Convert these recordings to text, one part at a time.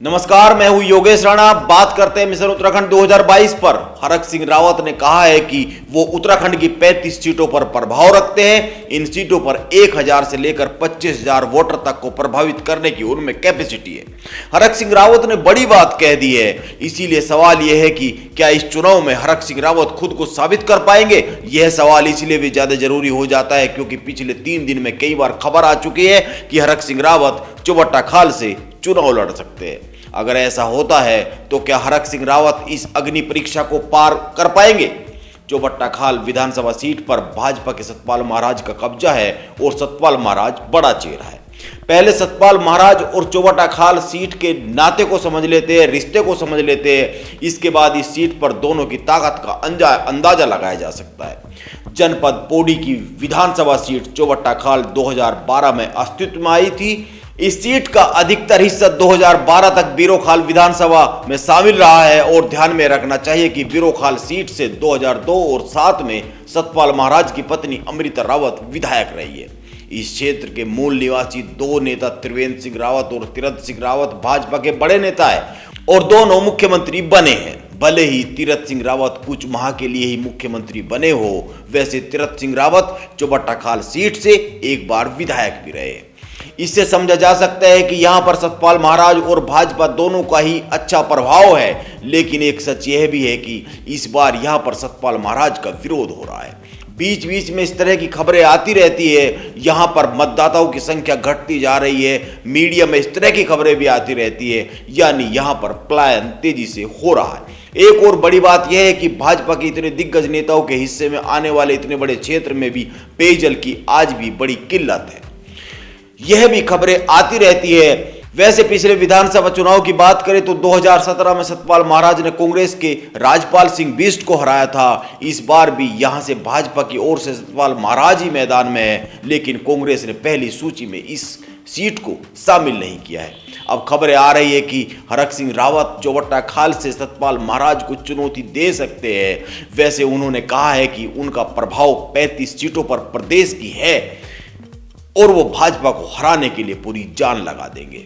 नमस्कार, मैं हूं योगेश राणा। बात करते हैं मिशन उत्तराखंड 2022 पर। हरक सिंह रावत ने कहा है कि वो उत्तराखंड की 35 सीटों पर प्रभाव रखते हैं। इन सीटों पर 1000 से लेकर 25,000 वोटर तक को प्रभावित करने की उनमें कैपेसिटी है। हरक सिंह रावत ने बड़ी बात कह दी है। इसीलिए सवाल यह है कि क्या इस चुनाव में हरक सिंह रावत खुद को साबित कर पाएंगे। यह सवाल इसलिए भी ज्यादा जरूरी हो जाता है क्योंकि पिछले 3 दिन में कई बार खबर आ चुकी है कि हरक सिंह रावत चौबट्टा खाल से चुनाव लड़ सकते हैं। अगर ऐसा होता है तो क्या हरक सिंह रावत इस अग्नि परीक्षा को पार कर पाएंगे। चौबट्टा खाल विधानसभा सीट पर भाजपा के सतपाल महाराज का कब्जा है और सतपाल महाराज बड़ा चेहरा है। पहले सतपाल महाराज और चौबट्टा खाल सीट के नाते को समझ लेते हैं, रिश्ते को समझ लेते हैं। इसके बाद इस सीट पर दोनों की ताकत का अंदाजा लगाया जा सकता है। जनपद पौड़ी की विधानसभा सीट चौबट्टा खाल 2012 में अस्तित्व में आई थी। इस सीट का अधिकतर हिस्सा 2012 तक बीरोखाल विधानसभा में शामिल रहा है और ध्यान में रखना चाहिए कि बीरोखाल सीट से 2002 और 7 में सतपाल महाराज की पत्नी अमृता रावत विधायक रही है। इस क्षेत्र के मूल निवासी दो नेता त्रिवेंद्र सिंह रावत और तीरथ सिंह रावत भाजपा के बड़े नेता है और दोनों मुख्यमंत्री बने हैं। भले ही तीरथ सिंह रावत कुछ माह के लिए ही मुख्यमंत्री बने हो, वैसे तीरथ सिंह रावत चौबट्टा खाल सीट से एक बार विधायक भी रहे। इससे समझा जा सकता है कि यहां पर सतपाल महाराज और भाजपा दोनों का ही अच्छा प्रभाव है। लेकिन एक सच यह भी है कि इस बार यहां पर सतपाल महाराज का विरोध हो रहा है। बीच बीच में इस तरह की खबरें आती रहती है। यहां पर मतदाताओं की संख्या घटती जा रही है। मीडिया में इस तरह की खबरें भी आती रहती है, यानी यहां पर पलायन तेजी से हो रहा है। एक और बड़ी बात यह है कि भाजपा के इतने दिग्गज नेताओं के हिस्से में आने वाले इतने बड़े क्षेत्र में भी पेयजल की आज भी बड़ी किल्लत है। यह भी खबरें आती रहती है। वैसे पिछले विधानसभा चुनाव की बात करें तो 2017 में सतपाल महाराज ने कांग्रेस के राजपाल सिंह बिष्ट को हराया था। इस बार भी यहां से भाजपा की ओर से सतपाल महाराज ही मैदान में है, लेकिन कांग्रेस ने पहली सूची में इस सीट को शामिल नहीं किया है। अब खबरें आ रही है कि हरक सिंह रावत चौबट्टा खाल से सतपाल महाराज को चुनौती दे सकते हैं। वैसे उन्होंने कहा है कि उनका प्रभाव 35 सीटों पर प्रदेश की है और वो भाजपा को हराने के लिए पूरी जान लगा देंगे।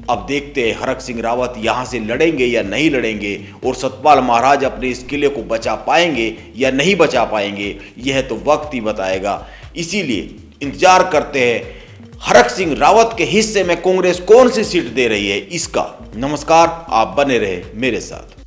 अब देखते हैं हरक सिंह रावत यहां से लड़ेंगे या नहीं लड़ेंगे और सतपाल महाराज अपने इस किले को बचा पाएंगे या नहीं बचा पाएंगे, यह तो वक्त ही बताएगा। इसीलिए इंतजार करते हैं हरक सिंह रावत के हिस्से में कांग्रेस कौन सी सीट दे रही है इसका। नमस्कार, आप बने रहे मेरे साथ।